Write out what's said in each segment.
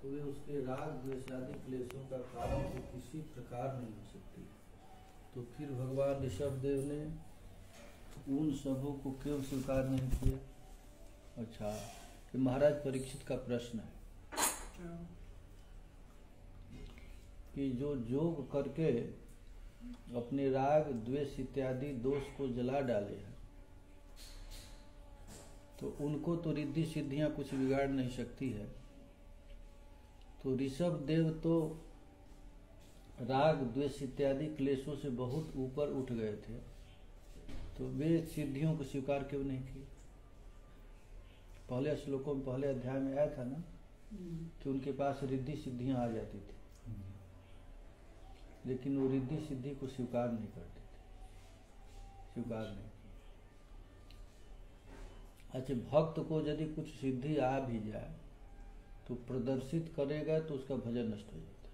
तो वे उसके राग द्वेष आदि क्लेशों का कारण तो किसी प्रकार नहीं हो सकती। तो फिर भगवान ऋषभदेव ने उन सबों को क्यों स्वीकार नहीं किया? अच्छा, कि महाराज परीक्षित का प्रश्न है कि जो योग करके अपने राग द्वेष इत्यादि दोष को जला डाले हैं, तो उनको तो रिद्धि सिद्धियां कुछ बिगाड़ नहीं सकती है। तो ऋषभदेव तो राग द्वेष इत्यादि क्लेशों से बहुत ऊपर उठ गए थे, तो वे सिद्धियों को स्वीकार क्यों नहीं किए? पहले श्लोकों में, पहले अध्याय में आया था ना कि उनके पास रिद्धि सिद्धियां आ जाती थी, लेकिन वो रिद्धि सिद्धि को स्वीकार नहीं करते थे, स्वीकार नहीं। अच्छा, भक्त को यदि कुछ सिद्धि आ भी जाए तो प्रदर्शित करेगा तो उसका भजन नष्ट हो जाता है।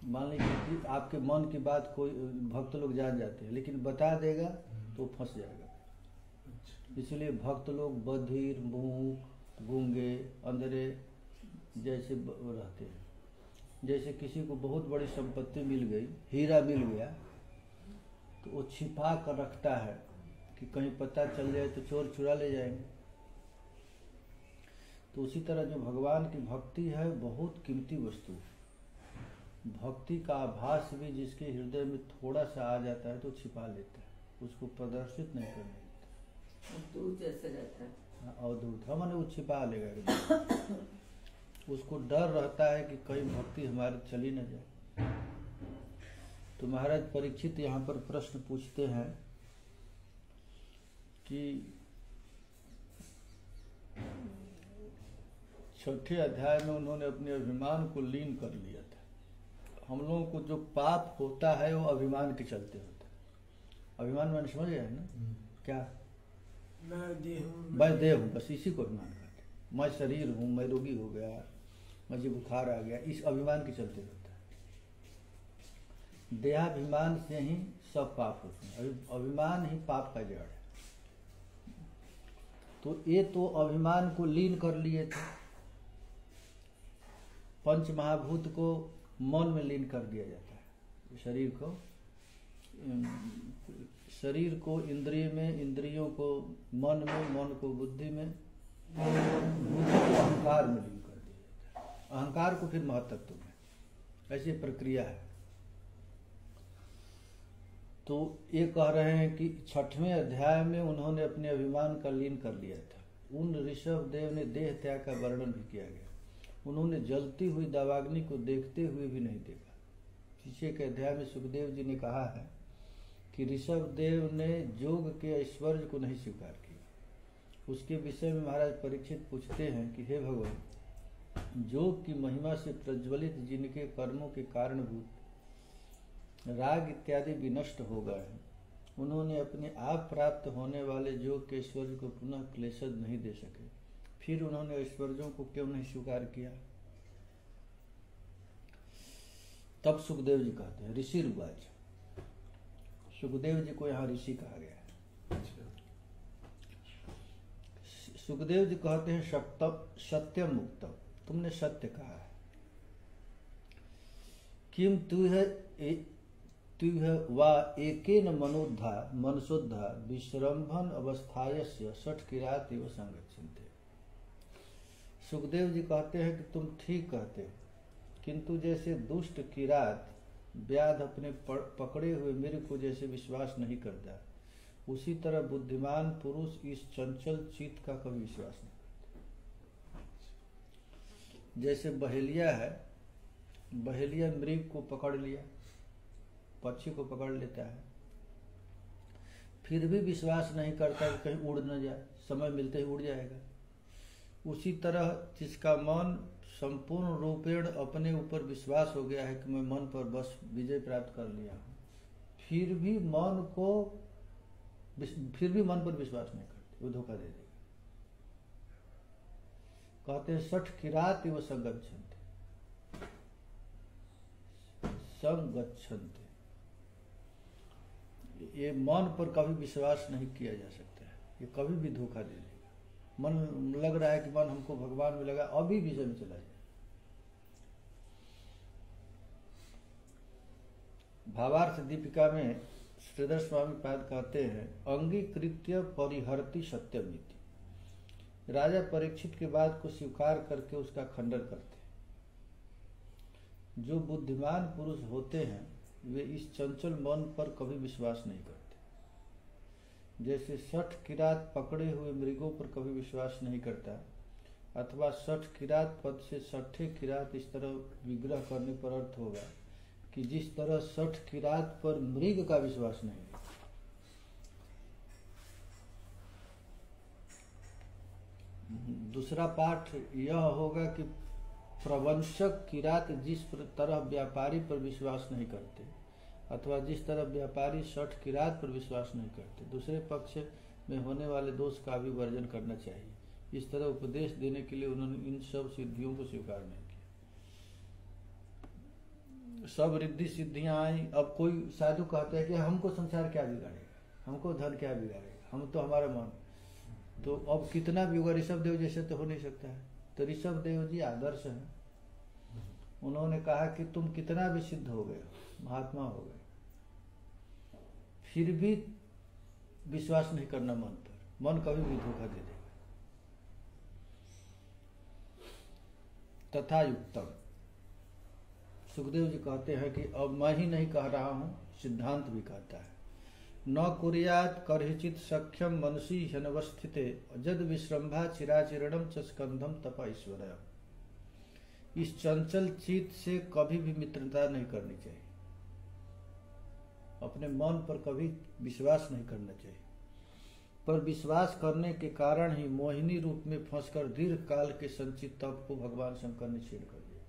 मान लीजिए कि आपके मन की बात कोई भक्त लोग जान जाते हैं, लेकिन बता देगा तो फंस जाएगा। इसलिए भक्त लोग बधिर, मूक, गूंगे, अंधेरे जैसे रहते हैं। जैसे किसी को बहुत बड़ी संपत्ति मिल गई, हीरा मिल गया, तो वो छिपा कर रखता है कि कहीं पता चल जाए तो चोर चुरा ले जाएंगे। तो उसी तरह जो भगवान की भक्ति है बहुत कीमती वस्तु है। भक्ति का आभास भी जिसके हृदय में थोड़ा सा आ जाता है तो छिपा लेता है, उसको प्रदर्शित नहीं करने देता। दूध जैसे रहता है, अवधूत है, माने वो छिपा लेगा। उसको डर रहता है कि कहीं भक्ति हमारी चली न जाए। तो महाराज परीक्षित यहाँ पर प्रश्न पूछते हैं कि 6ठे अध्याय में उन्होंने अपने अभिमान को लीन कर लिया था। हम लोगों को जो पाप होता है वो अभिमान के चलते होता है। अभिमान मैंने समझ गया है ना? क्या? मैं देह हूँ, बस इसी को अभिमान करते। मैं शरीर हूँ, मैं रोगी हो गया, मुझे बुखार आ गया, इस अभिमान के चलते होता है। देहाभिमान से ही सब पाप होते हैं। अभिमान ही पाप का जड़ है। तो ये तो अभिमान को लीन कर लिए थे। पंच महाभूत को मन में लीन कर दिया जाता है। शरीर को इंद्रिय में, इंद्रियों को मन में, मन को बुद्धि में, बुद्धि को अहंकार में लीन कर दिया जाता है। अहंकार को फिर महत्त्व में। ऐसी प्रक्रिया है। तो ये कह रहे हैं कि 6ठवें अध्याय में उन्होंने अपने अभिमान का लीन कर लिया था। उन ऋषभदेव ने देह त्याग का वर्णन भी किया गया। उन्होंने जलती हुई दावाग्नि को देखते हुए भी नहीं देखा। पीछे के अध्याय में सुखदेव जी ने कहा है कि ऋषभदेव ने योग के ऐश्वर्य को नहीं स्वीकार किया। उसके विषय में महाराज परीक्षित पूछते हैं कि हे भगवान, योग की महिमा से प्रज्वलित जिनके कर्मों के कारणभूत राग इत्यादि विनष्ट हो गए हैं, उन्होंने अपने आप प्राप्त होने वाले योग के ऐश्वर्य को पुनः क्लेशद नहीं दे सके। फिर उन्होंने ऐश्वर्यों को क्यों नहीं स्वीकार किया? तब सुखदेव जी कहते हैं, ऋषि रुवाच। सुखदेव जी को यहाँ ऋषि कहा गया है। सुखदेव जी कहते हैं, सत्यम मुक्तम, तुमने सत्य कहा है। किम तुह वा एकेन मनसोद्धा विश्रम्भन अवस्थायस्य 60 किरात एव संगच्छन्ते। सुखदेव जी कहते हैं कि तुम ठीक कहते हो, किंतु जैसे दुष्ट किरात व्याध अपने पकड़े हुए मिर्ग को जैसे विश्वास नहीं करता, उसी तरह बुद्धिमान पुरुष इस चंचल चित्त का कभी विश्वास नहीं करता। जैसे बहेलिया है, बहेलिया मृग को पकड़ लिया, पक्षी को पकड़ लेता है, फिर भी विश्वास नहीं करता कि कहीं उड़ न जाए, समय मिलते ही उड़ जाएगा। उसी तरह जिसका मन संपूर्ण रूपेण अपने ऊपर विश्वास हो गया है कि मैं मन पर बस विजय प्राप्त कर लिया हूँ, फिर भी मन पर विश्वास नहीं करते, वो धोखा दे देगा। कहते हैं 60 किरात एव संगच्छन्ते। ये मन पर कभी विश्वास नहीं किया जा सकता है, ये कभी भी धोखा दे देगा। मन लग रहा है कि मन हमको भगवान में लगा, अभी विषय में चला जाए। भावार्थ दीपिका में श्रीधर स्वामी पाद कहते हैं, अंगीकृत्य परिहरति सत्यमिति। राजा परीक्षित के बात को स्वीकार करके उसका खंडन करते हैं। जो बुद्धिमान पुरुष होते हैं वे इस चंचल मन पर कभी विश्वास नहीं करते। जैसे 60 किरात पकड़े हुए मृगों पर कभी विश्वास नहीं करता, अथवा 60 किरात पद से 60 किरात इस तरह विग्रह करने पर अर्थ होगा कि जिस तरह 60 किरात पर मृग का विश्वास नहीं है। दूसरा पाठ यह होगा कि प्रवंशक किरात जिस तरह व्यापारी पर विश्वास नहीं करते, अथवा जिस तरह व्यापारी 60 किरात पर विश्वास नहीं करते, दूसरे पक्ष में होने वाले दोष का भी वर्जन करना चाहिए। इस तरह उपदेश देने के लिए उन्होंने इन सब सिद्धियों को स्वीकार नहीं किया। सब रिद्धि सिद्धियां आई। अब कोई साधु कहते हैं कि हमको संसार क्या बिगाड़ेगा, हमको धन क्या बिगाड़ेगा, हम तो हमारा मन। तो अब कितना भी होगा, ऋषभ देव जैसे तो हो नहीं सकता है। तो ऋषभ देव जी आदर्श हैं। उन्होंने कहा कि तुम कितना भी सिद्ध हो गए, महात्मा हो गए, फिर भी विश्वास नहीं करना मन पर, मन कभी भी धोखा दे देगा। तथा युक्तम, सुखदेव जी कहते हैं कि अब मैं ही नहीं कह रहा हूं, सिद्धांत भी कहता है। न कुर्यात् कर्हिचित् सख्यम मनसि ह्यनवस्थिते जद विश्रम्भा चिराचिरणम च स्कंधम तप ईश्वर। इस चंचल चित्त से कभी भी मित्रता नहीं करनी चाहिए, अपने मन पर कभी विश्वास नहीं करना चाहिए। पर विश्वास करने के कारण ही मोहिनी रूप में फंसकर दीर्घ काल के संचित तप को भगवान शंकर ने छीन कर दिया।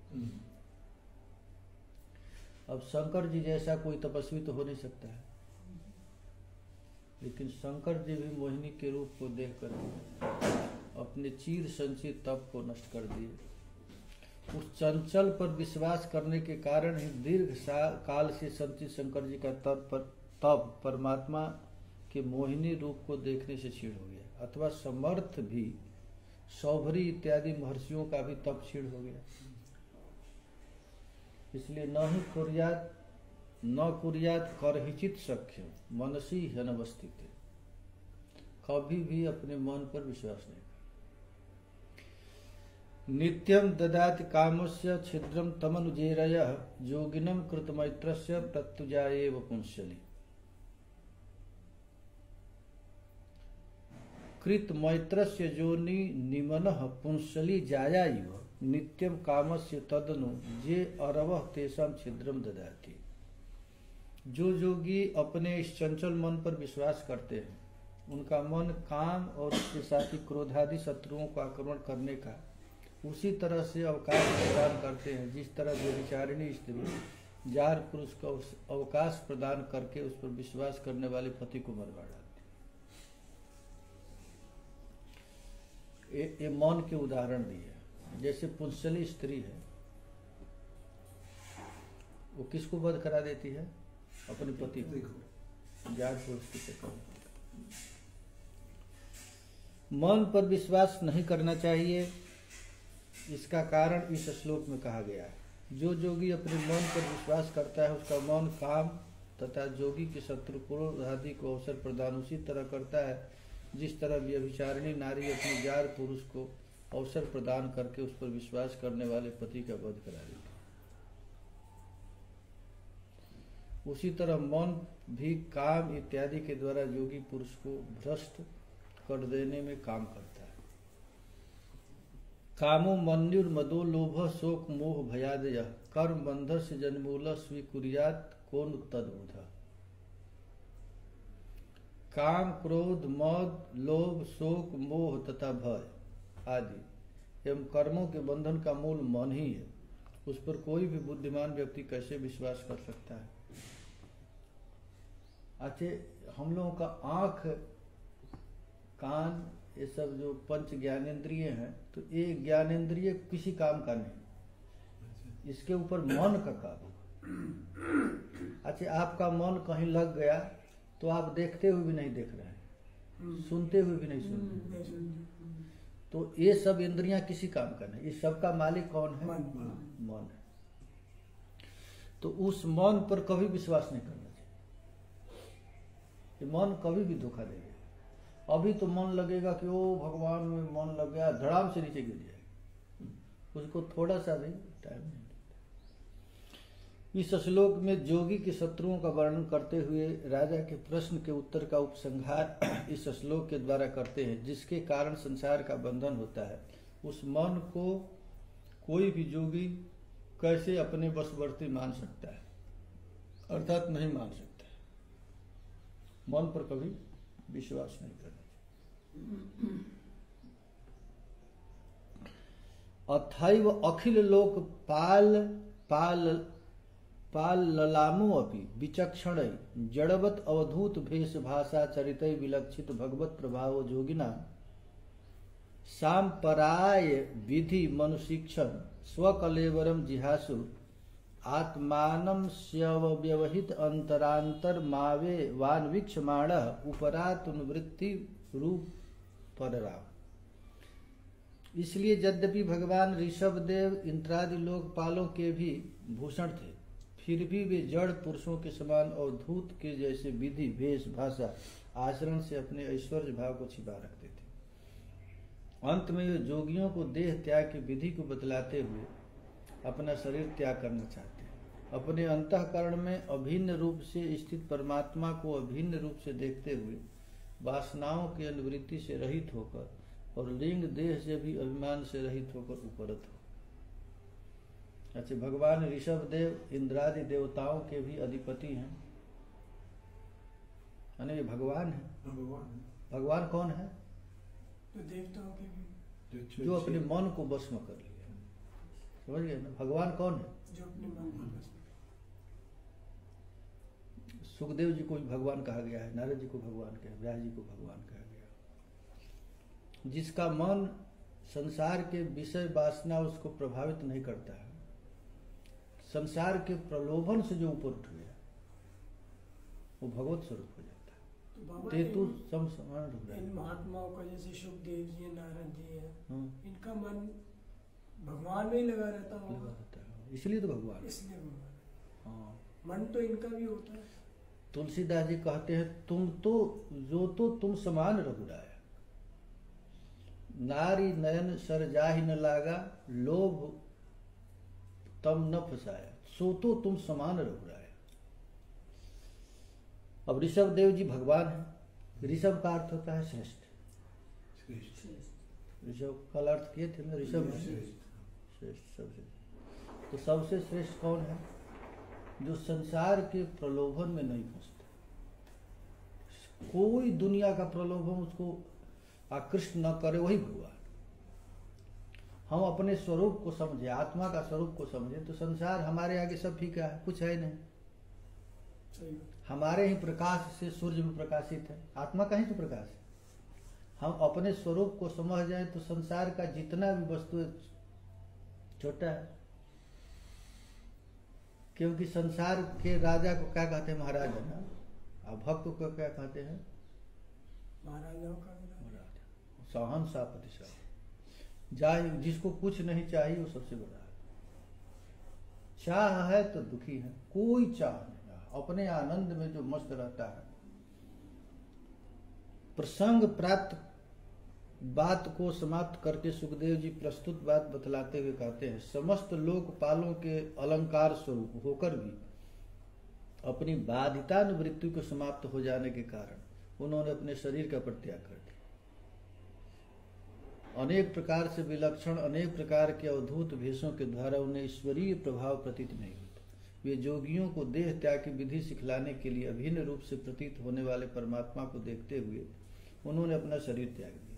अब शंकर जी जैसा कोई तपस्वी तो हो नहीं सकता है, लेकिन शंकर जी भी मोहिनी के रूप को देखकर अपने चीर संचित तप को नष्ट कर दिए। उस चंचल पर विश्वास करने के कारण ही दीर्घ काल से संचित शंकर जी का तप परमात्मा के मोहिनी रूप को देखने से क्षीण हो गया। अथवा समर्थ भी सौभरी इत्यादि महर्षियों का भी तप क्षीण हो गया। इसलिए न कुर्यात् कर्हिचित् सख्यम मनसि ह्यनवस्थिते, कभी भी अपने मन पर विश्वास नहीं। नित्यम ददाति कामस्य छिद्रम तमनुजेरयः योगिनम कृतमैत्रस्य प्रत्युजायेव पुंसलि। कृतमैत्रस्य जोनि निमनः पुंसलि जाया इव नित्यम कामस्य तदनु जे अरवः तेषां छिद्रम ददाति। जो योगी अपने इस चंचल मन पर विश्वास करते हैं, उनका मन काम और उसके साथ ही क्रोधादि शत्रुओं को आक्रमण करने का उसी तरह से अवकाश प्रदान करते हैं जिस तरह व्यभिचारिणी स्त्री जार पुरुष को अवकाश प्रदान करके उस पर विश्वास करने वाले पति को मरवा डालती है। ये मन के उदाहरण दिए। जैसे पुंसली स्त्री है, वो किसको वध करा देती है? अपने पति को, जार पुरुष के चक्कर। मन पर विश्वास नहीं करना चाहिए। इसका कारण इस श्लोक में कहा गया है। जो योगी अपने मन पर विश्वास करता है उसका मन काम तथा योगी के शत्रु क्रोध आदि को अवसर प्रदान उसी तरह करता है जिस तरह व्यभिचारिणी नारी अपने जार पुरुष को अवसर प्रदान करके उस पर विश्वास करने वाले पति का वध करा देती है। उसी तरह मन भी काम इत्यादि के द्वारा योगी पुरुष को भ्रष्ट कर देने में काम करता है। कामो मन्युर्मदो लोभ शोक मोह भयादय कर्म बंध से जन्मूल स्वीकुर्यात् कौन तद्बुध। काम क्रोध मद लोभ शोक मोह तथा भय आदि एवं कर्मों के बंधन का मूल मन ही है। उस पर कोई भी बुद्धिमान व्यक्ति कैसे विश्वास कर सकता है? अच्छा, हम लोगों का आंख कान ये सब जो पंच ज्ञानेंद्रिय हैं, तो ये ज्ञानेंद्रिय किसी काम का नहीं, इसके ऊपर मन का काम। अच्छा, आपका मन कहीं लग गया तो आप देखते हुए भी नहीं देख रहे हैं, सुनते हुए भी नहीं सुन रहे। तो ये सब इंद्रियां किसी काम का नहीं, इस सब का मालिक कौन है? मन है। तो उस मन पर कभी विश्वास नहीं करना चाहिए। ये मन कभी भी धोखा देगा। अभी तो मन लगेगा कि ओ भगवान में मन लग गया, धड़ाम से नीचे गिर जाएगा, उसको थोड़ा सा भी टाइम नहीं। इस श्लोक में जोगी के शत्रुओं का वर्णन करते हुए राजा के प्रश्न के उत्तर का उपसंहार इस श्लोक के द्वारा करते हैं। जिसके कारण संसार का बंधन होता है, उस मन को कोई भी जोगी कैसे अपने वशवर्ती मान सकता है? अर्थात नहीं मान सकता है। मन पर कभी विश्वास नहीं करना चाहिए। अथैव अखिल लोक पाल ललामो अपि विचक्षण जड़वत अवधूत भेष भाषा चरित विलक्षित भगवत प्रभाव जोगिना सांपराय विधि मनुशिक्षण स्वकलेवरम जिहासु आत्मानं स्यव्यवहित अंतरांतर मावे वान्वीक्षमाण उपरातुनवृत्ति रूप परराम। इसलिए यद्यपि भगवान ऋषभदेव इंद्रादि लोकपालों के भी भूषण थे, फिर भी वे जड़ पुरुषों के समान अवधूत के जैसे विधि भेष भाषा आचरण से अपने ऐश्वर्य भाव को छिपा रखते थे। अंत में वे जोगियों को देह त्याग की विधि को बतलाते हुए अपना शरीर त्याग करना चाहते हैं। अपने अंतःकरण में अभिन्न रूप से स्थित परमात्मा को अभिन्न रूप से देखते हुए वासनाओं की अनुवृत्ति से रहित होकर और लिंग देह से भी अभिमान से रहित होकर उपरत हो। अच्छा, भगवान ऋषभदेव इंद्रादि देवताओं के भी अधिपति हैं, यानी ये भगवान है। भगवान कौन है? तो देवताओं के भी जो अपने मन को वश में कर लिया। समझ गए ना? भगवान कौन है? जो अपने मन को वश में। सुखदेव जी को भी भगवान कहा गया है, नारद जी को भगवान कहा, व्यास जी को भगवान कहा गया। जिसका मन संसार के विषय वासना उसको प्रभावित नहीं करता है, संसार के प्रलोभन से जो ऊपर उठ गया, वो भगवत स्वरूप हो जाता है। ते तू समान रूप है। इन महात्माओं का जैसे सुखदेव जी, नारद जी है, इनका मन भगवान में ही लगा रहता होगा, इसलिए तो भगवान। इसलिए भगवान। हाँ, मन तो इनका भी होता है। तुलसीदास जी कहते हैं, तुम तो जो तो तुम समान रघुराया, नारी नयन सर जाहि न लागा, लोभ तम न फसाया, सो तो तुम समान रघुराया। अब ऋषभ देव जी भगवान है। ऋषभ का अर्थ होता है श्रेष्ठ। ऋषभ का अर्थ किए थे ना, ऋषभ श्रेष्ठ, सबसे। तो सबसे श्रेष्ठ कौन है? जो संसार के प्रलोभन में नहीं फंसता। कोई दुनिया का प्रलोभन उसको आकृष्ट न करे, वही भगवान। हम अपने स्वरूप को समझे, आत्मा का स्वरूप को समझे, तो संसार हमारे आगे सब फीका है, कुछ है नहीं। हमारे ही प्रकाश से सूर्य भी प्रकाशित है, आत्मा का ही तो प्रकाश है। हम अपने स्वरूप को समझ जाए तो संसार का जितना भी वस्तु छोटा है। क्योंकि संसार के राजा को क्या कहते हैं? महाराज है ना। अब भक्त को क्या कहते हैं? महाराजाओं का सहन सापति साह। जाए जिसको कुछ नहीं चाहिए वो सबसे बड़ा है। चाह है तो दुखी है, कोई चाह नहीं, अपने आनंद में जो मस्त रहता है। प्रसंग प्राप्त बात को समाप्त करके सुखदेव जी प्रस्तुत बात बतलाते हुए कहते हैं, समस्त लोकपालों के अलंकार स्वरूप होकर भी अपनी बाधितानुवृत्ति को समाप्त हो जाने के कारण उन्होंने अपने शरीर का परित्याग कर दिया। अनेक प्रकार से विलक्षण, अनेक प्रकार के अवधूत भेषों के द्वारा उन्हें ईश्वरीय प्रभाव प्रतीत नहीं होता। वे जोगियों को देह त्याग की विधि सिखलाने के लिए अभिन्न रूप से प्रतीत होने वाले परमात्मा को देखते हुए उन्होंने अपना शरीर त्याग दिया।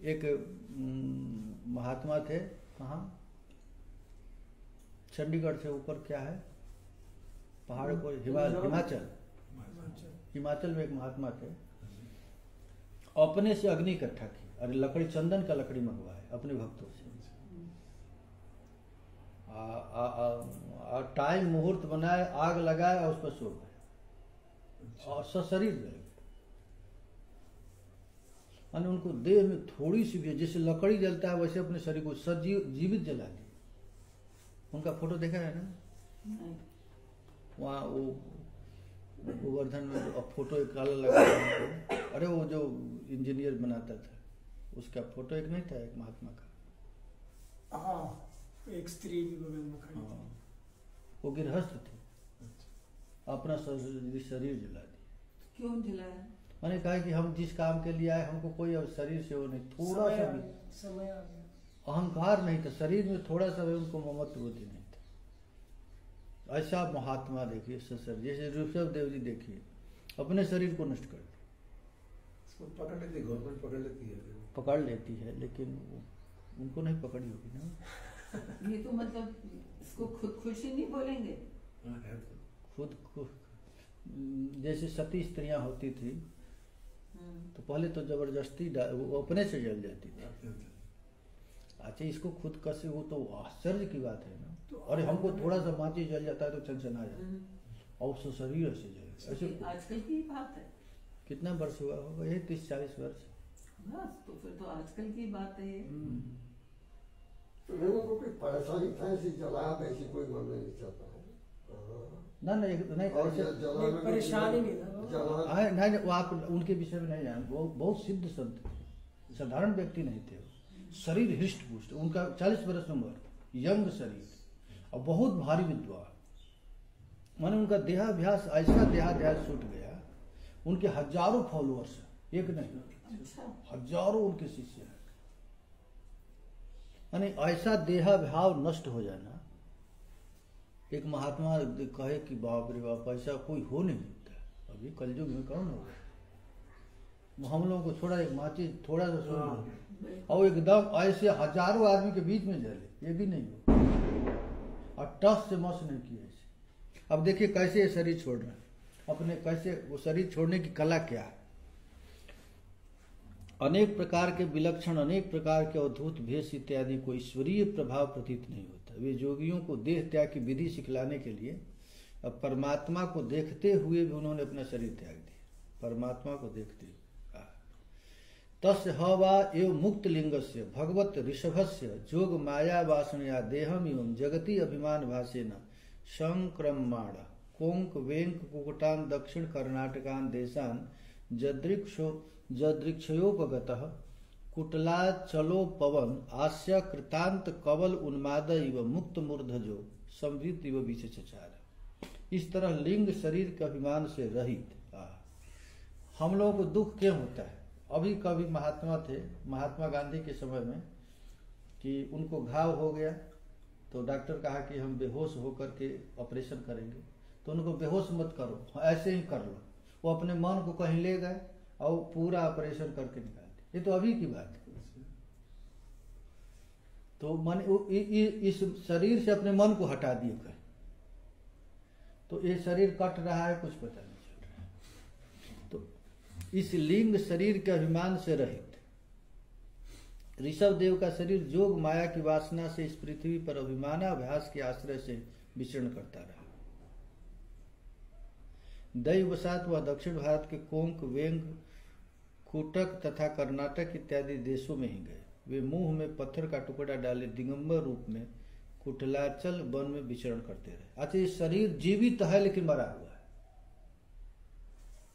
एक महात्मा थे, कहाँ? चंडीगढ़ से ऊपर क्या है पहाड़ को? हिमाचल में एक महात्मा थे। अपने से अग्नि इकट्ठा की, अरे लकड़ी, चंदन का लकड़ी मंगवाए अपने भक्तों से, टाइम मुहूर्त बनाए, आग लगाए और उस पर सो गए और सशरीर रहे। माने उनको देह में थोड़ी सी भी, जैसे लकड़ी जलता है वैसे अपने शरीर को जीवित जला दिए। उनका फोटो देखा है ना, वहाँ वो गोवर्धन में जो फोटो एक काला लगा था, अरे वो जो इंजीनियर बनाता था उसका फोटो एक नहीं था, एक महात्मा का। हाँ, एक स्त्री भी बगल में खड़ी थी। वो गृहस्थ थे, अपना शरीर जला दिया। क्यों जलाया? मैंने कहा कि हम जिस काम के लिए आए हमको कोई अब शरीर से वो नहीं, थोड़ा सा भी समय आ गया, अहंकार नहीं था शरीर में, थोड़ा सा भी उनको ममत्व बुद्धि नहीं था। ऐसा महात्मा देखिए ससर, जैसे ऋषभ देव जी देखिए अपने शरीर को नष्ट कर दिया। पकड़ लेती, गवर्नमेंट पकड़ लेती है, पकड़ लेती है, लेकिन उनको नहीं पकड़ी होगी ना। ये तो मतलब इसको खुदकुशी नहीं बोलेंगे। खुद जैसे सती स्त्रियां होती थी तो पहले तो जबरदस्ती वो अपने से जल जाती थी। अच्छा, इसको खुद कसे, वो तो आश्चर्य की बात है ना। तो अरे हमको थोड़ा सा माची जल जाता है तो टेंशन आ जाता है, और उससे शरीर ऐसे जल ऐसे। आजकल की बात है। कितना वर्ष हुआ होगा? यही 30-40 वर्ष। बस तो फिर तो आजकल की बात है ये। तो लोगों को कोई परेशानी था, ऐसी जलाया वैसी कोई मन में नहीं चलता है ना नहीं ऐसे परेशानी नहीं था। नहीं, वो आप उनके विषय में नहीं जान, वो बहुत सिद्ध संत थे, साधारण व्यक्ति नहीं थे। शरीर हृष्ट पुष्ट, उनका 40 वर्ष उम्र, यंग शरीर और बहुत भारी विद्वान। माने उनका देहाभ्यास, ऐसा देहाभ्यास छूट गया, उनके हजारों फॉलोअर्स, एक नहीं हजारों उनके शिष्य हैं। माने ऐसा देहाभाव नष्ट हो जाना, एक महात्मा कहे कि बाप रे बाप ऐसा कोई हो नहीं सकता। अभी कलयुग में कौन होगा? हम लोगों को थोड़ा एक माची थोड़ा सा सुन और एकदम ऐसे हजारों आदमी के बीच में जले, ये भी नहीं हो, और टस से मस नहीं किया ऐसे। अब देखिए कैसे ये शरीर छोड़ रहे हैं अपने, कैसे वो शरीर छोड़ने की कला क्या है। अनेक प्रकार के विलक्षण, अनेक प्रकार के अद्भुत भेष इत्यादि को ईश्वरीय प्रभाव प्रतीत नहीं होता। वे योगियों को देह त्याग की विधि सिखलाने के लिए अब परमात्मा को देखते हुए भी उन्होंने अपना शरीर त्याग दिया। परमात्मा को देखते हुए तस् हवा एवं मुक्त लिंगस्य भगवत ऋषभस्य जोग माया वासनया देहम एवं जगति अभिमान भाषेन संक्रमण कोंक वेंक कुकुटान दक्षिण कर्नाटकान देशान जदृक्षयोपगतः कुटलाचलो पवन आस्य कृतांत कवल उन्माद इव मुक्त मूर्धजो संवित इव विशेषचार। इस तरह लिंग शरीर के अभिमान से रहित हम लोगों को दुख क्यों होता है? अभी कभी महात्मा थे, महात्मा गांधी के समय में, कि उनको घाव हो गया तो डॉक्टर कहा कि हम बेहोश होकर के ऑपरेशन करेंगे, तो उनको बेहोश मत करो, ऐसे ही कर लो। वो अपने मन को कहीं ले गए और पूरा ऑपरेशन करके निकाल दिया। ये तो अभी की बात है। तो मन इस शरीर से अपने मन को हटा दिए कहीं, तो ये शरीर कट रहा है, कुछ पता नहीं चल रहा है। तो इस लिंग शरीर के अभिमान से रहित ऋषभ देव का शरीर जोग माया की वासना से इस पृथ्वी पर अभिमानाभ्यास के आश्रय से विचरण करता रहा। दैववशात वह दक्षिण भारत के कोंक, वेंग, कुटक तथा कर्नाटक इत्यादि देशों में ही गए। वे मुंह में पत्थर का टुकड़ा डाले दिगंबर रूप में कुटलाचल वन में विचरण करते रहे। अच्छा, ये शरीर जीवित है लेकिन मरा हुआ है।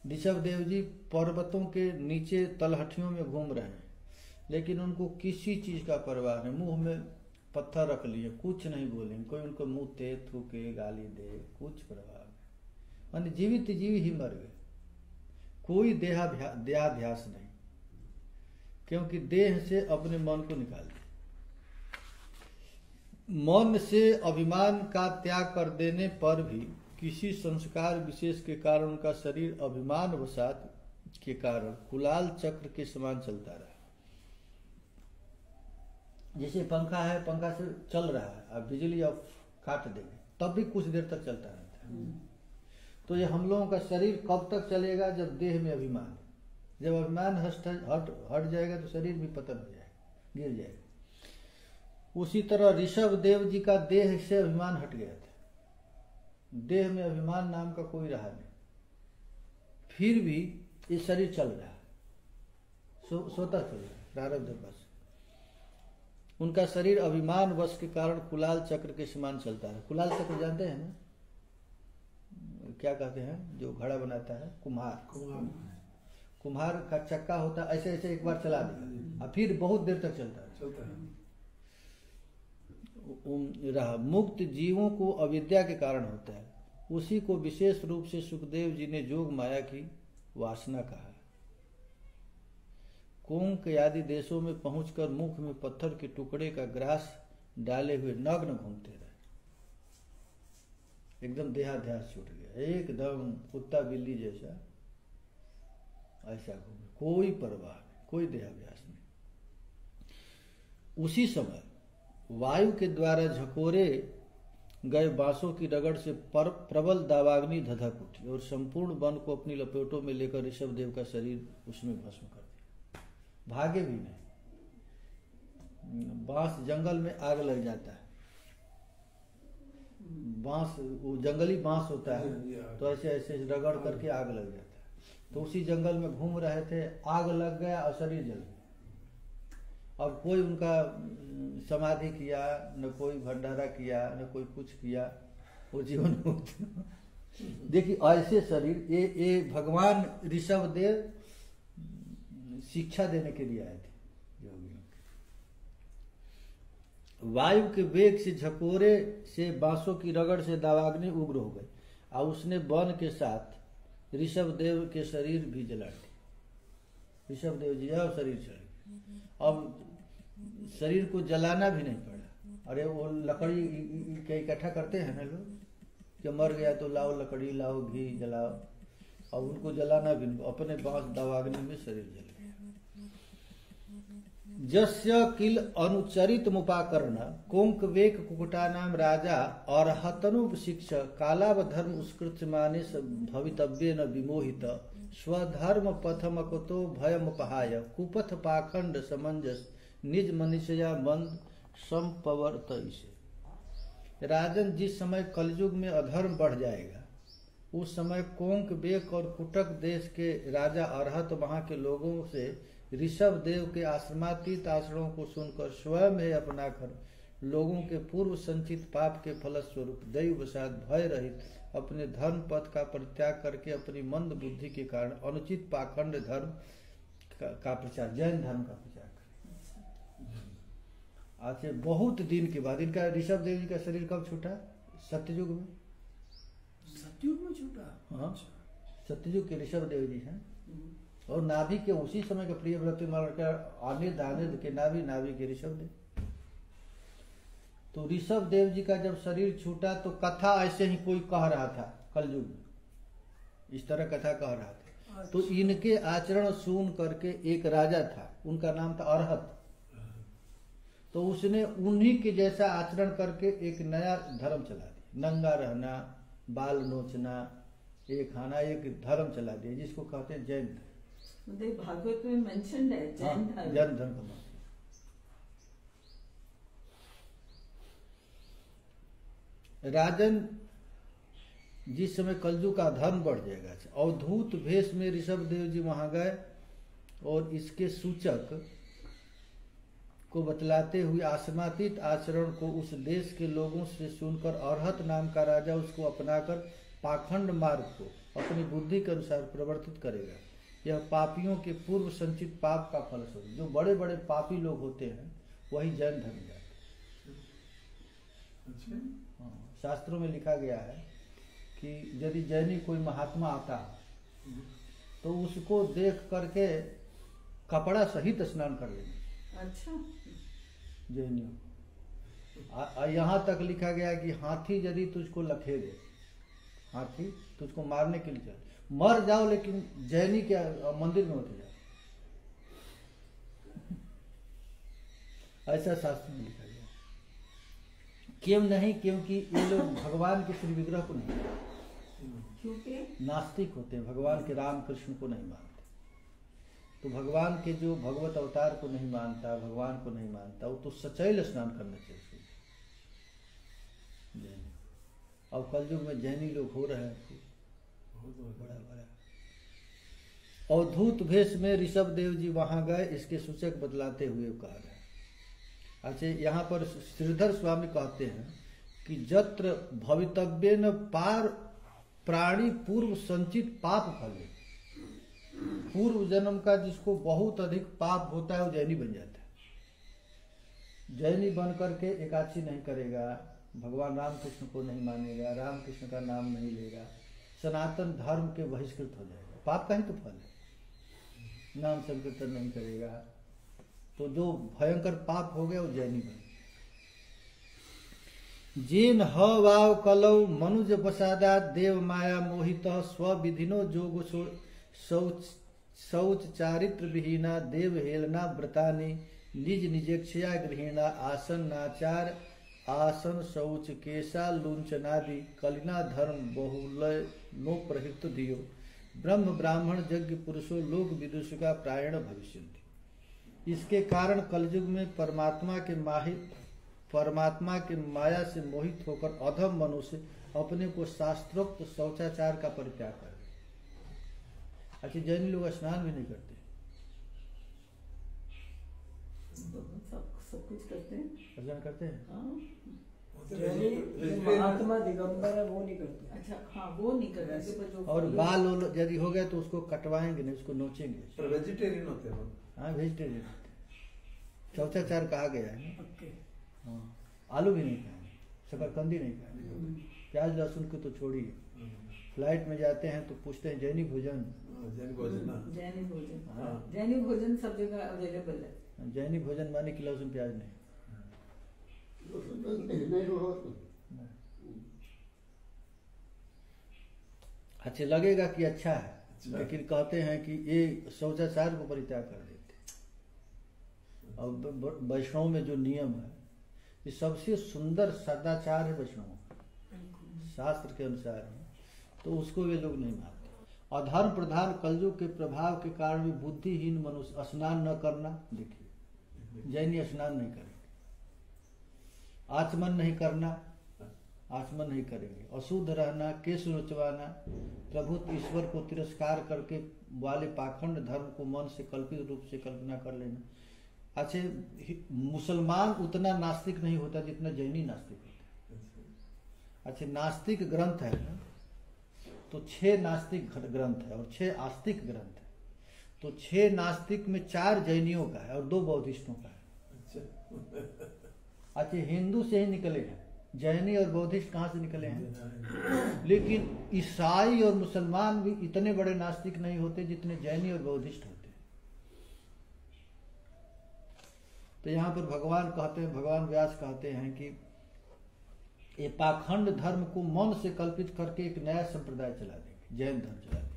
ऋषभ देव जी पर्वतों के नीचे तलहटियों में घूम रहे हैं, लेकिन उनको किसी चीज का परवाह नहीं। मुंह में पत्थर रख लिए, कुछ नहीं बोलेंगे, कोई उनको मुंह ते थूके गाली दे, कुछ परवाह नहीं। माने जीवित जीव ही मर गए, कोई देहाध्यास नहीं, क्योंकि देह से अपने मन को निकाल दिया। मन से अभिमान का त्याग कर देने पर भी किसी संस्कार विशेष के कारण उनका शरीर अभिमान वशात के कारण कुलाल चक्र के समान चलता रहा। जैसे पंखा है, पंखा से चल रहा है, अब बिजली आप काट देंगे तब भी कुछ देर तक चलता रहता है। तो ये हम लोगों का शरीर कब तक चलेगा? जब देह में अभिमान, जब अभिमान हट जाएगा तो शरीर भी पतन हो जाएगा, गिर जाएगा। उसी तरह ऋषभ देव जी का देह से अभिमान हट गया था, देह में अभिमान नाम का कोई रहा नहीं, फिर भी ये शरीर चल रहा है। सोता चल रहा है प्रारब्ध बस। उनका शरीर अभिमान वश के कारण कुलाल चक्र के समान चलता है। कुलाल चक्र जानते हैं ना, क्या कहते हैं, जो घड़ा बनाता है, कुम्हार का चक्का होता है, ऐसे ऐसे एक बार चला देगा और फिर बहुत देर तक चलता है। रहा मुक्त जीवों को अविद्या के कारण होता है, उसी को विशेष रूप से सुखदेव जी ने जोग माया की वासना कहा। कोंक आदि देशों में पहुंचकर मुख में पत्थर के टुकड़े का ग्रास डाले हुए नग्न घूमते रहे। एकदम देहाध्यास छूट गया, एकदम कुत्ता बिल्ली जैसा ऐसा घूमे, कोई परवाह नहीं, कोई देहाभ्यास नहीं। उसी समय वायु के द्वारा झकोरे गए बांसों की रगड़ से प्रबल दावाग्नि धधक उठी और संपूर्ण वन को अपनी लपेटों में लेकर ऋषभदेव का शरीर उसमें भस्म कर दिया। भागे भी नहीं, बांस जंगल में आग लग जाता है, बांस वो जंगली बांस होता है, तो ऐसे ऐसे रगड़ करके आग लग जाता है। तो उसी जंगल में घूम रहे थे, आग लग गया और शरीर जल गया। अब कोई उनका समाधि किया न, कोई भंडारा किया न, कोई कुछ किया, वो जीवन मुक्त। देखिए ऐसे शरीर ये भगवान ऋषभदेव शिक्षा देने के लिए आए थे योगियों के। वायु के वेग से झकोरे से बांसों की रगड़ से दावाग्नि उग्र हो गई और उसने वन के साथ ऋषभदेव के शरीर भी जला दिए। ऋषभदेव जी और शरीर चढ़ गए। अब शरीर को जलाना भी नहीं पड़ा। अरे वो लकड़ी के इकट्ठा करते हैं ना लोग, कि मर गया तो लाओ लकड़ी, लाओ घी जलाओ, अब उनको जलाना भी नहीं, अपने बांस दावाग्नि में शरीर जल गया। जस्य किल अनुचरित मुपाकर्ण कोंक वेक कुकुटानाम राजा और हतनु शिक्षक कालावधर्म उत्कृत माने भवितव्य न विमोहित स्वधर्म पथमकतो भयम पहाय कुपथ पाखंड समंजस निज मनुष्या मंद संपवर्त। राजन, जिस समय कलयुग में अधर्म बढ़ जाएगा उस समय कोंक बेक और कुटक देश के राजा अरहत वहां के लोगों से ऋषभ देव के आश्रमातीत आचरणों को सुनकर स्वयं ही अपनाकर लोगों के पूर्व संचित पाप के फलस्वरूप दैववशात भय रहित अपने धर्म पथ का परित्याग करके अपनी मंद बुद्धि के कारण अनुचित पाखंड धर्म का प्रचार, जैन धर्म का प्रचार करें। आज से बहुत दिन के बाद इनका ऋषभ देव जी का शरीर कब छूटा? सत्ययुग में। सतयुग में छूटा? हाँ, सत्ययुग के ऋषभ देव जी हैं। और नाभि के उसी समय के प्रिय व्रत आनिर्द आनिर्द के नाभि के ऋषभ देव। तो ऋषभ देव जी का जब शरीर छूटा तो कथा ऐसे ही कोई कह रहा था कलयुग में, इस तरह कथा कह रहा था। तो इनके आचरण सुन करके एक राजा था, उनका नाम था अरहत। तो उसने उन्हीं के जैसा आचरण करके एक नया धर्म चला दिया, नंगा रहना, बाल नोचना, ये खाना, एक धर्म चला दिया जिसको कहते हैं जैन धर्म। भागवत में मेंशन है जैन धर्म। जैन धर्म का राजन, जिस समय कलयुग का धर्म बढ़ जाएगा, अवधूत भेष में ऋषभ देव जी वहां गए और इसके सूचक को बतलाते हुए आश्रमातीत आचरण को उस देश के लोगों से सुनकर अरहत नाम का राजा उसको अपनाकर पाखंड मार्ग को अपनी बुद्धि के अनुसार प्रवर्तित करेगा। यह पापियों के पूर्व संचित पाप का फलस्वरूप, जो बड़े बड़े पापी लोग होते हैं वही जैन धर्म जाते हैं। शास्त्रों में लिखा गया है कि यदि जैनी कोई महात्मा आता है तो उसको देख करके कपड़ा सहित स्नान कर लेंगे। अच्छा। जैनियों, यहाँ तक लिखा गया कि हाथी यदि तुझको लखे दे, हाथी तुझको मारने के लिए मर जाओ, लेकिन जैनी के मंदिर में मत जाओ, ऐसा शास्त्र में लिखा गया। क्यों नहीं? क्योंकि ये लोग भगवान के श्री विग्रह को नहीं मानते, क्योंकि नास्तिक होते हैं, भगवान के राम कृष्ण को नहीं मानते। तो भगवान के जो भगवत अवतार को नहीं मानता, भगवान को नहीं मानता, वो तो सचैल स्नान करना चाहिए। अब कलयुग में जैनी लोग हो रहे हैं बड़ा बड़ा। अवधूत भेष में ऋषभ देव जी वहां गए, इसके सूचक बतलाते हुए कहा गया। अच्छा, यहाँ पर श्रीधर स्वामी कहते हैं कि जत्र भवितव्येन पार प्राणी पूर्व संचित पाप फले, पूर्व जन्म का जिसको बहुत अधिक पाप होता है वो जैनी बन जाता है। जैनी बन करके एकादशी नहीं करेगा, भगवान रामकृष्ण को नहीं मानेगा, रामकृष्ण का नाम नहीं लेगा, सनातन धर्म के बहिष्कृत हो जाएगा। पाप का ही तो फल है। नाम संकीर्तन नहीं करेगा तो जो भयंकर पाप हो गया वो जैनी बन। जेन ह वाव कलौ मनुज प्रसादा देव माया मोहित स्वविधिनो जोग शौच चारित्र विहीना देव हेलना व्रतानि निज निजेक्षया गृहिणा आसन नाचार आसन शौच केशा लुंचनादि कलिना धर्म बहुलय नो प्रहित दियो ब्रह्म ब्राह्मण यज्ञ पुरुषो लोक विदुषिका प्रायण भविष्यन्ति। इसके कारण कलयुग में परमात्मा के माया से मोहित होकर अधम मनुष्य अपने को शास्त्रोक्त शौचाचार का परित्याग कर। अच्छा, जैन लोग स्नान भी नहीं करते, सब कुछ करते हैं, भजन करते हैं। महात्मा दिगंबर है वो नहीं करते। अच्छा, हाँ वो नहीं करते। और बाल यदि हो गया तो उसको कटवाएंगे नहीं, उसको नोचेंगे। वेजिटेरियन होते हैं। हाँ, वेजिटेरियन शौचाचार कहा गया है। हाँ, आलू भी नहीं खाएंगे, शकरकंदी नहीं खाएंगे, प्याज लहसुन को तो छोड़िए। फ्लाइट में जाते हैं तो पूछते हैं जैनी भोजन। जैनी भोजन सब जगह अवेलेबल है। जैनी भोजन माने कि लहसुन प्याज नहीं। अच्छा लगेगा कि अच्छा है, लेकिन कहते हैं कि ये शौचाचार को परित्याग कर देते। और वैष्णव में जो नियम है, ये सबसे सुंदर सदाचार है वैष्णव का, शास्त्र के अनुसार है, तो उसको वे लोग नहीं मानते। अधर्म प्रधान कलयुग के प्रभाव के कारण भी बुद्धिहीन मनुष्य स्नान न करना, देखिए जैनी स्नान नहीं करेंगे, आचमन नहीं करना, आचमन नहीं करेंगे, अशुद्ध रहना, केश नोचवाना, प्रभु ईश्वर को तिरस्कार करके वाले पाखंड धर्म को मन से कल्पित रूप से कल्पना कर लेना। अच्छे मुसलमान उतना नास्तिक नहीं होता जितना जैनी नास्तिक होता है। अच्छे नास्तिक ग्रंथ है ना, तो 6 नास्तिक ग्रंथ है और 6 आस्तिक ग्रंथ है। तो 6 नास्तिक में 4 जैनियों का है और 2 बौद्धिस्टों का है। अच्छा, हिंदू से ही निकले हैं, जैनी और बौद्धिस्ट कहाँ से निकले हैं? लेकिन ईसाई और मुसलमान भी इतने बड़े नास्तिक नहीं होते जितने जैनी और बौद्धिस्ट होते हैं। तो यहाँ पर भगवान कहते हैं, भगवान व्यास कहते हैं कि ये पाखंड धर्म को मन से कल्पित करके एक नया संप्रदाय चला देंगे, जैन धर्म चला देंगे।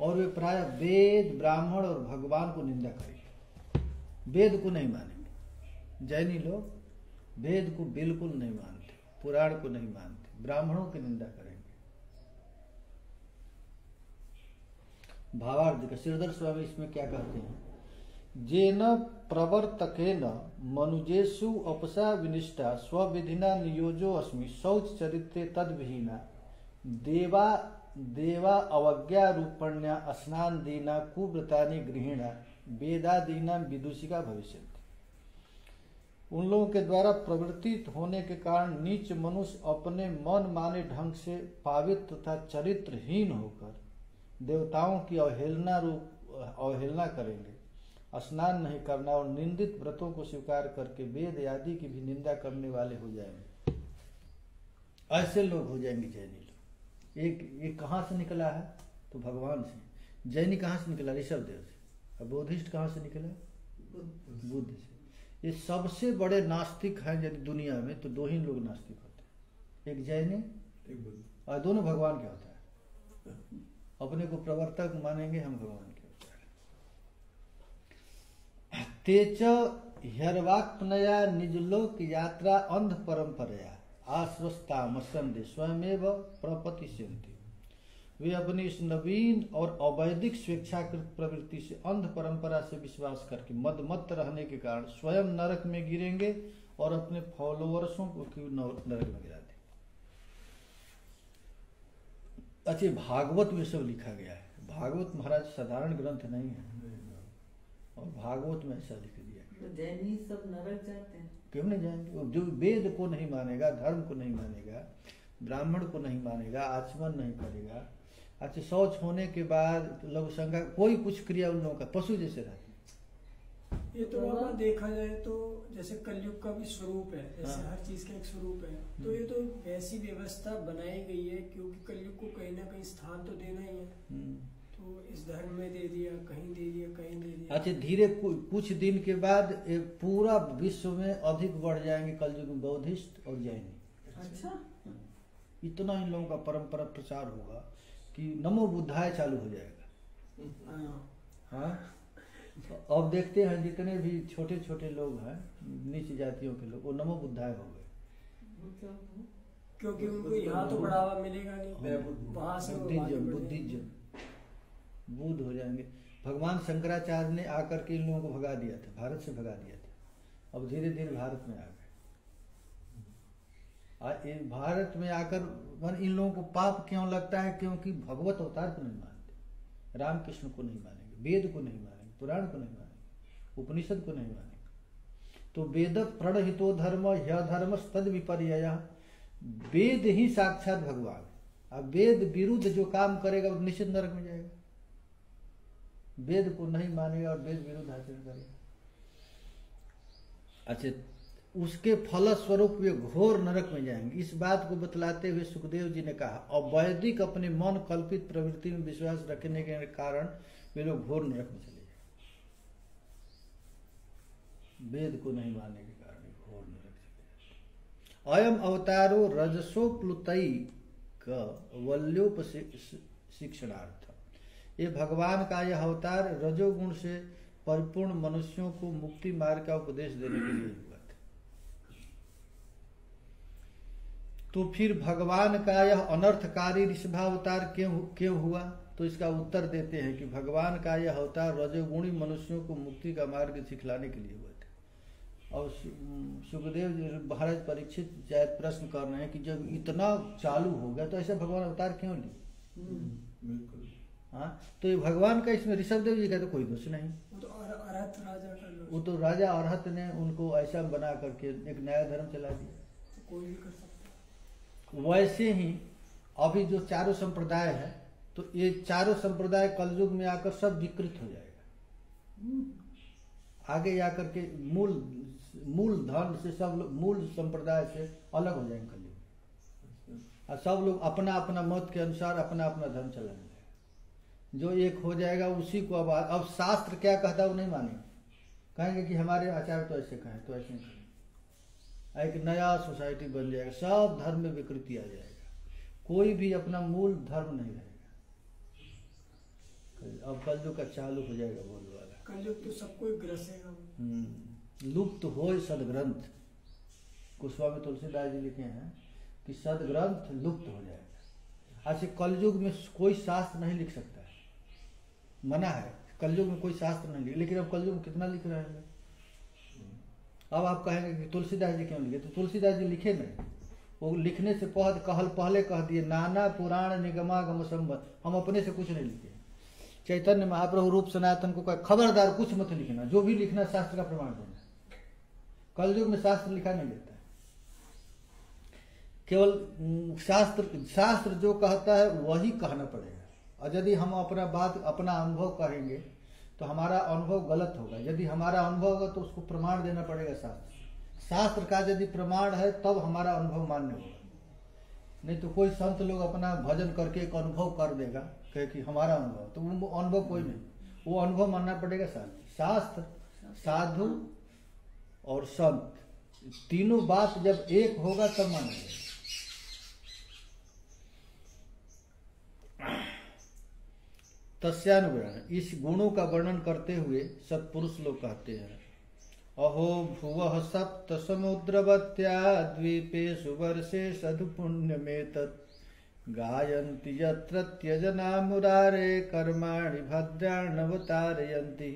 और वे प्राय वेद, ब्राह्मण और भगवान को निंदा करेंगे, वेद को नहीं मानेंगे। जैनी लोग वेद को बिल्कुल नहीं मानते, पुराण को नहीं मानते, ब्राह्मणों की निंदा करेंगे। भावार्थ का श्रीधर स्वामी इसमें क्या कहते हैं? जेन प्रवर्तकेन मनुजेषु अपसा विनिष्ठा स्वविधिना नियोजो अस्मि शौच चरित्रे तद्विहीना देवा अवज्ञा रूपण्या स्नान दीना कुव्रतानि गृहिणा वेदादीना विदुषिका भविष्यन्ति। उन लोगों के द्वारा प्रवृत्तित होने के कारण नीच मनुष्य अपने मन माने ढंग से पावित्र तथा चरित्रहीन होकर देवताओं की अवहेलना करेंगे, स्नान नहीं करना और निंदित व्रतों को स्वीकार करके वेद आदि की भी निंदा करने वाले हो जाएंगे। ऐसे लोग हो जाएंगे जैनी लोग। एक कहाँ से निकला है? तो भगवान से। जैनी कहाँ से निकला? ऋषभ देव से। और बौद्धिस्ट कहाँ से निकला? बुद्ध से। ये सबसे बड़े नास्तिक हैं यदि दुनिया में, तो 2 ही लोग नास्तिक होते हैं, एक जैनी, एक बुद्ध। और दोनों भगवान क्या होता है? अपने को प्रवर्तक मानेंगे, हम भगवान के होता है। तेच ह्यर्वाक्पनया निजलोक यात्रा अंध परंपरया आश्वस्तामसंदे स्वयमेव प्रपतिष्यन्ति। वे अपनी इस नवीन और अवैधिक स्वेच्छाकृत प्रवृत्ति से अंध परंपरा से विश्वास करके मदमत्त रहने के कारण स्वयं नरक में गिरेंगे और अपने फॉलोअर्सों को नरक में गिरा देंगे। अच्छा, भागवत में सब लिखा गया है। भागवत महाराज साधारण ग्रंथ नहीं है, और भागवत में ऐसा लिख दिया। तो जैनी सब नरक जाते हैं। क्यों नहीं जाएंगे? जो वेद को नहीं मानेगा, धर्म को नहीं मानेगा, ब्राह्मण को नहीं मानेगा, आचमन नहीं करेगा, अच्छा शौच होने के बाद लघु संज्ञा, कोई कुछ क्रिया उन लोगों का पशु जैसे रहते। ये तो बाबा देखा जाए तो जैसे कलयुग का भी स्वरूप है, जैसे हाँ। हर चीज का एक स्वरूप है, तो ये तो वैसी व्यवस्था बनाई गई है क्योंकि कलयुग को कहीं ना कहीं स्थान तो देना ही है। तो इस धर्म में दे दिया, कहीं दे दिया, कहीं दे दिया। अच्छा धीरे कुछ दिन के बाद पूरा विश्व में अधिक बढ़ जाएंगे कलयुग में बौद्धिस्ट और जैनी। अच्छा इतना इन लोगों का परंपरा प्रचार होगा कि नमो बुद्धाय चालू हो जाएगा। हाँ तो अब देखते हैं जितने भी छोटे छोटे लोग हैं नीच जातियों के लोग, वो नमो बुद्धाय हो गए, क्योंकि उनको यहाँ तो बढ़ावा मिलेगा नहीं, वहां से बुद्धिज्म बुद्ध हो जाएंगे। भगवान शंकराचार्य ने आकर के इन लोगों को भगा दिया था, भारत से भगा दिया था। अब धीरे धीरे भारत में आ गए। भारत में आकर इन लोगों को पाप क्यों लगता है? क्योंकि भगवत अवतार को नहीं मानते, रामकृष्ण को नहीं मानेंगे, वेद को नहीं मानेंगे, पुराण को नहीं मानेंगे, उपनिषद को नहीं मानेंगे। तो वेद प्रणहितो धर्म ह्य धर्म तद विपर्यय, वेद ही साक्षात भगवान। अब वेद विरुद्ध जो काम करेगा वो निश्चित नरक में जाएगा। वेद को नहीं मानेगा और वेद विरुद्ध आचरण करेगा, अच्छा उसके फलस्वरूप वे घोर नरक में जाएंगे। इस बात को बतलाते हुए सुखदेव जी ने कहा, अवैदिक अपने मन कल्पित प्रवृत्ति में विश्वास रखने के कारण वे लोग घोर नरक में चले जाएंगे। वेद को नहीं मानने के कारण घोर नरक चले जाएंगे। अयम अवतारो रजसोप्लुतैक वल्योप शिक्षणार्थ, ये भगवान का यह अवतार रजोगुण से परिपूर्ण मनुष्यों को मुक्ति मार्ग का उपदेश देने के लिए हुआ था। तो फिर भगवान का यह अनर्थकारी ऋषभावतार क्यों हुआ? तो इसका उत्तर देते हैं कि भगवान का यह अवतार रजोगुणी मनुष्यों को मुक्ति का मार्ग सिखलाने के लिए हुआ था। और सुखदेव जी महाराज परीक्षित शायद प्रश्न कर रहे हैं कि जब इतना चालू हो गया तो ऐसा भगवान अवतार क्यों लिए? बिल्कुल। हाँ तो ये भगवान का इसमें ऋषभदेव जी का तो कोई दोष नहीं, वो तो अरहत राजा का दोष, वो तो राजा अरहत ने उनको ऐसा बना करके एक नया धर्म चला दिया। तो कोई भी कर सकता है। वैसे ही अभी जो चारों संप्रदाय है, तो ये चारों संप्रदाय कलयुग में आकर सब विकृत हो जाएगा। आगे आकर के मूल धर्म से सब लोग मूल संप्रदाय से अलग हो जाएंगे कलयुग में, और सब लोग अपना अपना मत के अनुसार अपना अपना धर्म चलाएंगे। जो एक हो जाएगा उसी को अब शास्त्र क्या कहता है वो नहीं मानेंगे, कहेंगे कि हमारे आचार्य तो ऐसे कहें तो ऐसे कहें। एक नया सोसाइटी बन जाएगा, सब धर्म में विकृति आ जाएगा, कोई भी अपना मूल धर्म नहीं रहेगा। अब कलयुग का चालू हो जाएगा बोल वाला, कलयुग तो सबको ग्रसेगा। लुप्त हो सदग्रंथ, गोस्वामी तुलसीदास जी लिखे हैं कि सदग्रंथ लुप्त हो जाएगा। ऐसे कलयुग में कोई शास्त्र नहीं लिख सकता है, मना है। कलयुग में कोई शास्त्र नहीं लिखे, लेकिन अब कलयुग में कितना लिख रहे हैं। अब आप कहेंगे कि तुलसीदास जी क्यों लिखे? तो तुलसीदास जी लिखे नहीं, वो लिखने से पहले कह दिए नाना पुराण निगमागम संबत, हम अपने से कुछ नहीं लिखे। चैतन्य महाप्रभु रूप सनातन को कहा खबरदार कुछ मत लिखना, जो भी लिखना शास्त्र का प्रमाण देना। कलयुग में शास्त्र लिखा नहीं जाता है, केवल शास्त्र जो कहता है वही कहना पड़ेगा। और यदि हम अपना अनुभव कहेंगे तो हमारा अनुभव गलत होगा। यदि हमारा अनुभव होगा तो उसको प्रमाण देना पड़ेगा शास्त्र का। यदि प्रमाण है तब हमारा अनुभव मान्य होगा, नहीं तो कोई संत लोग अपना भजन करके एक अनुभव कर देगा, कहे कि हमारा अनुभव, तो वो अनुभव कोई नहीं, वो अनुभव मानना पड़ेगा शास्त्र। साधु और संत तीनों बात जब एक होगा तब मानेंगे। तस्यानुग्रहण, इस गुणों का वर्णन करते हुए सत्पुरुष लोग कहते हैं, अहो भुवः सप्त समुद्रवत्या द्वीपेषु वर्षे सधु पुण्य में तत् गायन्ति यत्र त्यजना मुरारे कर्माणि भद्राण्यवतारयन्ति।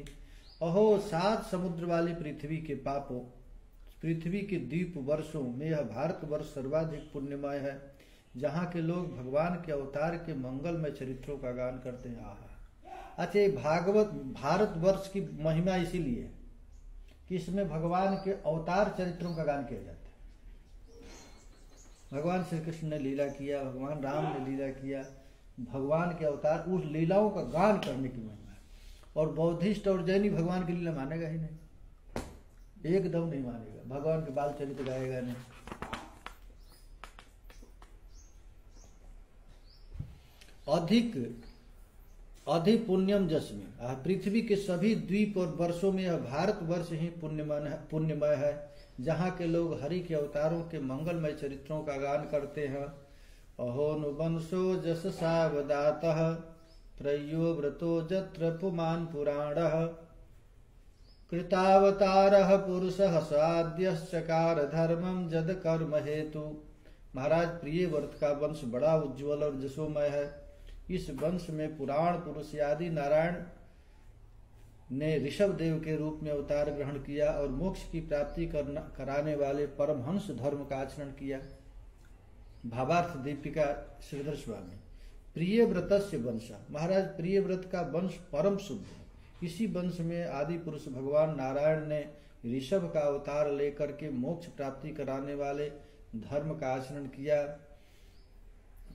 अहो 7 समुद्र वाली पृथ्वी के पापों, पृथ्वी के द्वीप वर्षों में यह भारतवर्ष सर्वाधिक पुण्यमय है, जहाँ के लोग भगवान के अवतार के मंगलमय चरित्रों का गान करते हैं। आहा अच्छा, ये भागवत भारतवर्ष की महिमा इसीलिए है कि इसमें भगवान के अवतार चरित्रों का गान किया जाता है। भगवान श्री कृष्ण ने लीला किया, भगवान राम ने लीला किया, भगवान के अवतार, उस लीलाओं का गान करने की महिमा है। और बौद्धिस्ट और जैनी भगवान की लीला मानेगा ही नहीं, एकदम नहीं मानेगा, भगवान के बाल चरित्र गाएगा नहीं। अधिक पुण्यम जस्मी, पृथ्वी के सभी द्वीप और वर्षों में यह भारतवर्ष ही पुण्यमय है, जहाँ के लोग हरि के अवतारों के मंगलमय चरित्रों का गान करते हैं। अहोनुवंशो जस सावदातः प्रयो व्रतो जत्र पुमान पुराणः कृतावतारः पुरुषः साद्यश्चकार धर्मम जद कर्म हेतु। महाराज, प्रिय व्रत का वंश बड़ा उज्ज्वल और जसोमय है। इस वंश में पुराण पुरुष आदि नारायण ने ऋषभ देव के रूप में अवतार ग्रहण किया और मोक्ष की प्राप्ति कराने वाले परमहंस धर्म का आचरण किया। भावार्थ दीपिका श्रीधर स्वामी। प्रिय व्रतस्य वंश, महाराज प्रिय व्रत का वंश परम शुद्ध है। इसी वंश में आदि पुरुष भगवान नारायण ने ऋषभ का अवतार लेकर के मोक्ष प्राप्ति कराने वाले धर्म का आचरण किया।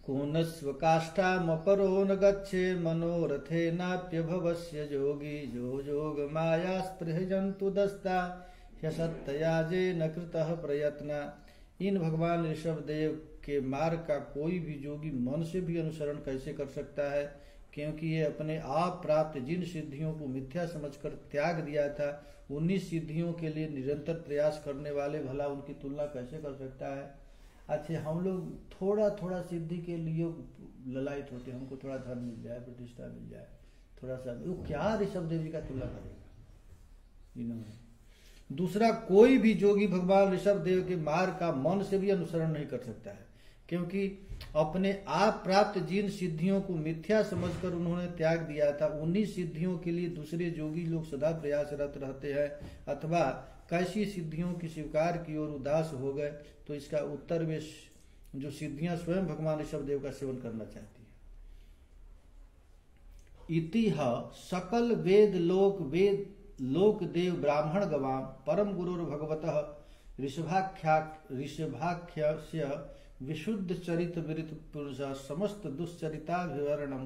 कोनस्व काष्ठामपरो न गच्छे मनोरथे नाप्यभवस्य जोगी जो जोग माया स्पृहजन्तु दस्ता ह्यसत्ययाजे न कृतः प्रयत्न। इन भगवान ऋषभ देव के मार्ग का कोई भी जोगी मन से भी अनुसरण कैसे कर सकता है, क्योंकि ये अपने आप प्राप्त जिन सिद्धियों को मिथ्या समझकर त्याग दिया था, उन्हीं सिद्धियों के लिए निरंतर प्रयास करने वाले भला उनकी तुलना कैसे कर सकता है। अच्छा, हम लोग थोड़ा थोड़ा सिद्धि के लिए ललायत होते हैं, हमको थोड़ा धन मिल जाए, प्रतिष्ठा मिल जाए, थोड़ा सा, वो क्या ऋषभ देव जी का तुलना करेगा इन्होंने। दूसरा, कोई भी जोगी भगवान ऋषभ देव के मार्ग का मन से भी अनुसरण नहीं कर सकता है, क्योंकि अपने आप प्राप्त जिन सिद्धियों को मिथ्या समझकर उन्होंने त्याग दिया था, उन्हीं सिद्धियों के लिए दूसरे जोगी लोग सदा प्रयासरत रहते हैं, अथवा कैसी सिद्धियों की स्वीकार की ओर उदास हो गए, तो इसका उत्तर वे जो सिद्धियां स्वयं भगवान ऋषभ देव का सेवन करना चाहती है। इतिह सकल वेद लोक देव ब्राह्मण गवाम परम गुरुर भगवतः ऋषभाख्यस्य विशुद्ध चरित विरित पुरुष समस्त दुश्चरिताभिवरणम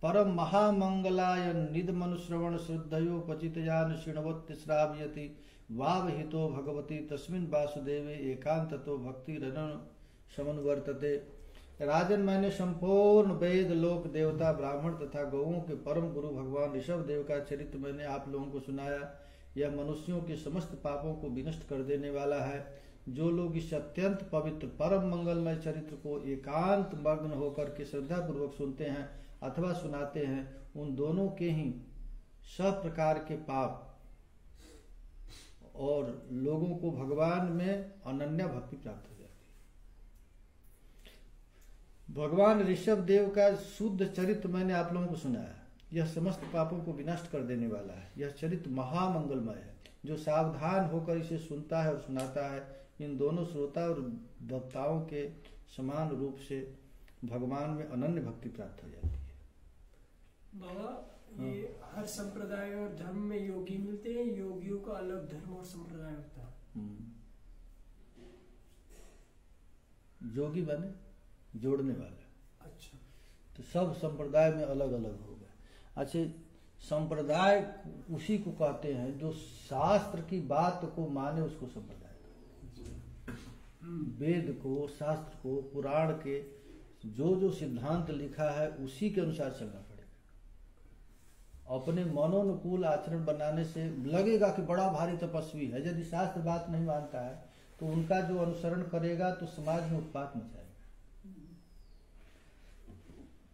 परम महामंगलाय निदमनुश्रवण श्रद्धयोपचितयान शृण्वत्ति श्रावयति वावहितो भगवती तस्मिन् वासुदेवे एकांततो भक्तिरनन समन्वर्तते। राजन, मैंने संपूर्ण वेद लोक देवता ब्राह्मण तथा गौओं के परम गुरु भगवान ऋषभ देव का चरित्र मैंने आप लोगों को सुनाया। यह मनुष्यों के समस्त पापों को विनष्ट कर देने वाला है। जो लोग इस अत्यंत पवित्र परम मंगलमय चरित्र को एकांत मग्न होकर के श्रद्धा पूर्वक सुनते हैं अथवा सुनाते हैं, उन दोनों के ही सब प्रकार के पाप और लोगों को भगवान में अनन्य भक्ति प्राप्त हो जाती है। भगवान ऋषभ देव का शुद्ध चरित्र मैंने आप लोगों को सुनाया। यह समस्त पापों को विनष्ट कर देने वाला है। यह चरित्र महामंगलमय है। जो सावधान होकर इसे सुनता है और सुनाता है, इन दोनों श्रोता और वक्ताओं के समान रूप से भगवान में अनन्य भक्ति प्राप्त हो जाती है। बाबा, ये हर संप्रदाय और धर्म में योगी मिलते हैं, योगियों का अलग धर्म और संप्रदाय होता है। योगी बने जोड़ने वाला। अच्छा, तो सब संप्रदाय में अलग अलग हो गए। अच्छा, संप्रदाय उसी को कहते हैं जो शास्त्र की बात को माने, उसको संप्रदाय। वेद को, शास्त्र को, पुराण के जो सिद्धांत लिखा है उसी के अनुसार चलना पड़ेगा। अपने मनोनुकूल आचरण बनाने से लगेगा कि बड़ा भारी तपस्वी है। यदि शास्त्र बात नहीं मानता है तो उनका जो अनुसरण करेगा तो समाज में उत्पात मचाएगा।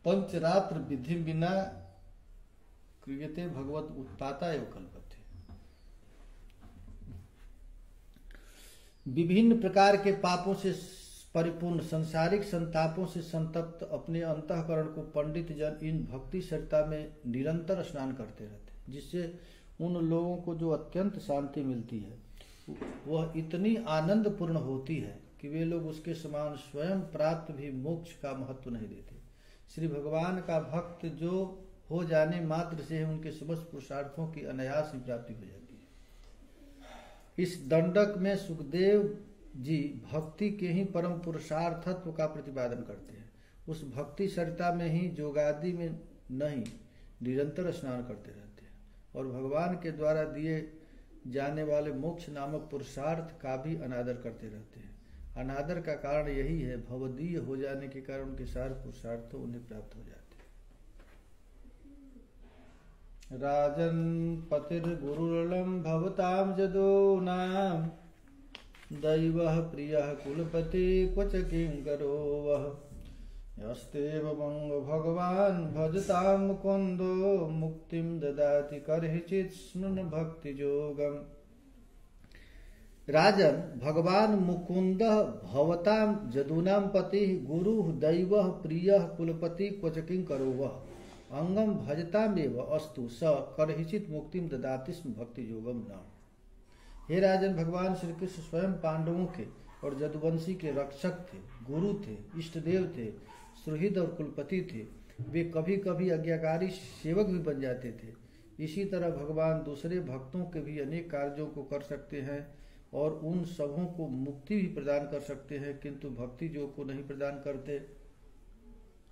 पंचरात्र विधि बिना क्रियते भगवत उत्पाता एवं कल्पते। विभिन्न प्रकार के पापों से परिपूर्ण संसारिक संतापों से संतप्त अपने अंतःकरण को पंडित जन इन भक्ति सरिता में निरंतर स्नान करते रहते, जिससे उन लोगों को जो अत्यंत शांति मिलती है वह इतनी आनंदपूर्ण होती है कि वे लोग उसके समान स्वयं प्राप्त भी मोक्ष का महत्व नहीं देते। श्री भगवान का भक्त जो हो जाने मात्र से उनके समस्त पुरुषार्थों की अनायास ही प्राप्ति हो जाती है। इस दंडक में सुखदेव जी भक्ति के ही परम पुरुषार्थत्व का प्रतिपादन करते हैं। उस भक्ति सरिता में ही जोगादि में नहीं निरंतर स्नान करते रहते हैं और भगवान के द्वारा दिए जाने वाले मोक्ष नामक पुरुषार्थ का भी अनादर करते रहते हैं। अनादर का कारण यही है, भवदीय हो जाने के कारण उनके सारे पुरुषार्थ उन्हें प्राप्त हो जाते हैं। राजन पतिर्गुरुर्लम भवताम जदो नाम दैवः प्रियः कुलपति क्वच किंकरो वः यस्तेव मंग भगवान भजतां मुकुंदो मुक्तिं ददाति करहिचित् स्मृन् भक्ति जोगम। राजन, भगवान मुकुंद भवतां जदूनां पति गुरु दैव प्रिय कुलपति क्वचकिं करो वह अंगम भजतामेव अस्तु स करहिचित् मुक्तिं ददाति स्म भक्ति योगम न। हे राजन, भगवान श्री कृष्ण स्वयं पांडवों के और जदुवंशी के रक्षक थे, गुरु थे, इष्टदेव थे, सुहृद और कुलपति थे। वे कभी कभी आज्ञाकारी सेवक भी बन जाते थे। इसी तरह भगवान दूसरे भक्तों के भी अनेक कार्यों को कर सकते हैं और उन सबों को मुक्ति भी प्रदान कर सकते हैं, किंतु भक्ति जो को नहीं प्रदान करते।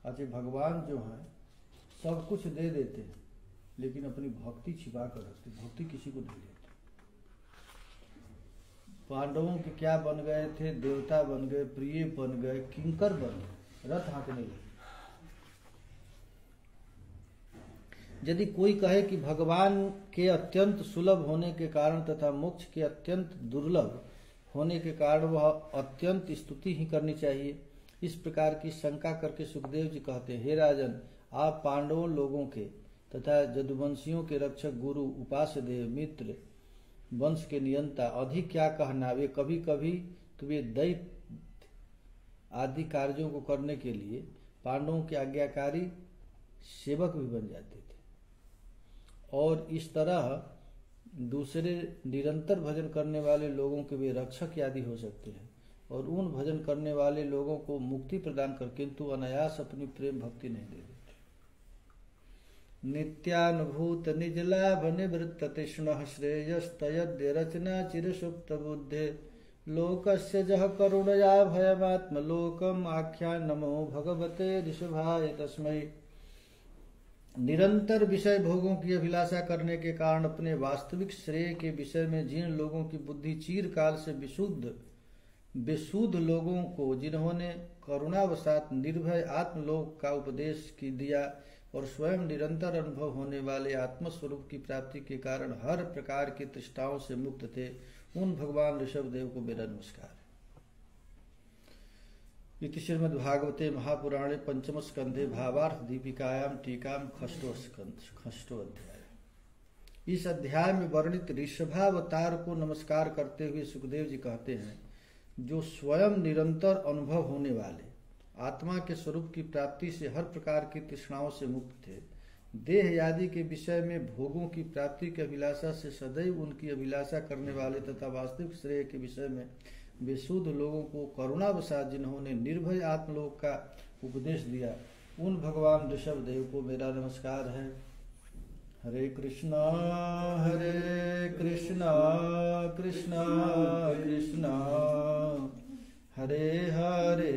अच्छा, भगवान जो है सब कुछ दे देते हैं लेकिन अपनी भक्ति छिपा कर रखते, भक्ति किसी को नहीं देते। पांडवों के क्या बन गए थे? देवता बन गए, प्रिय बन गए, किंकर बन गए, रथ हाँकने लगे। यदि कोई कहे कि भगवान के अत्यंत सुलभ होने के कारण तथा मोक्ष के अत्यंत दुर्लभ होने के कारण वह अत्यंत स्तुति ही करनी चाहिए, इस प्रकार की शंका करके सुखदेव जी कहते हैं, हे राजन, आप पांडवों लोगों के तथा जदुवंशियों के रक्षक, गुरु, उपास्य देव, मित्र, वंश के नियंता, अधिक क्या कहना, वे कभी कभी तो वे दैत्य आदि कार्यों को करने के लिए पांडवों के आज्ञाकारी सेवक भी बन जाते थे और इस तरह दूसरे निरंतर भजन करने वाले लोगों के वे रक्षक आदि हो सकते हैं और उन भजन करने वाले लोगों को मुक्ति प्रदान कर, किंतु अनायास अपनी प्रेम भक्ति नहीं दे देते। नित्यानुभूत निज लाभ निवृत्त तृष्ण श्रेयस्तयद्य रचना चिरसुप्त बुद्धे लोकस्य जह करुणया भयमात्मलोकम आख्या नमो भगवते ऋषभाय तस्मै। निरंतर विषय भोगों की अभिलाषा करने के कारण अपने वास्तविक श्रेय के विषय में जिन लोगों की बुद्धि चिरकाल से विशुद्ध लोगों को जिन्होंने करुणावशात निर्भय आत्मलोक का उपदेश की दिया और स्वयं निरंतर अनुभव होने वाले आत्मस्वरूप की प्राप्ति के कारण हर प्रकार की तृष्णाओं से मुक्त थे, उन भगवान ऋषभदेव को मेरा नमस्कार। इति श्रीमद्भागवते महापुराणे पंचम स्कंधे भावार्थ दीपिकायाम टीकाम षष्ठो अध्याय। इस अध्याय में वर्णित ऋषभावतार को नमस्कार करते हुए सुखदेव जी कहते हैं, जो स्वयं निरंतर अनुभव होने वाले आत्मा के स्वरूप की प्राप्ति से हर प्रकार की तृष्णाओं से मुक्त थे, देह आदि के विषय में भोगों की प्राप्ति की अभिलाषा से सदैव उनकी अभिलाषा करने वाले तथा वास्तविक श्रेय के विषय में विशुद्ध लोगों को करुणावशात जिन्होंने निर्भय आत्मलोक का उपदेश दिया, उन भगवान ऋषभदेव को मेरा नमस्कार है। हरे कृष्णा कृष्णा कृष्णा हरे हरे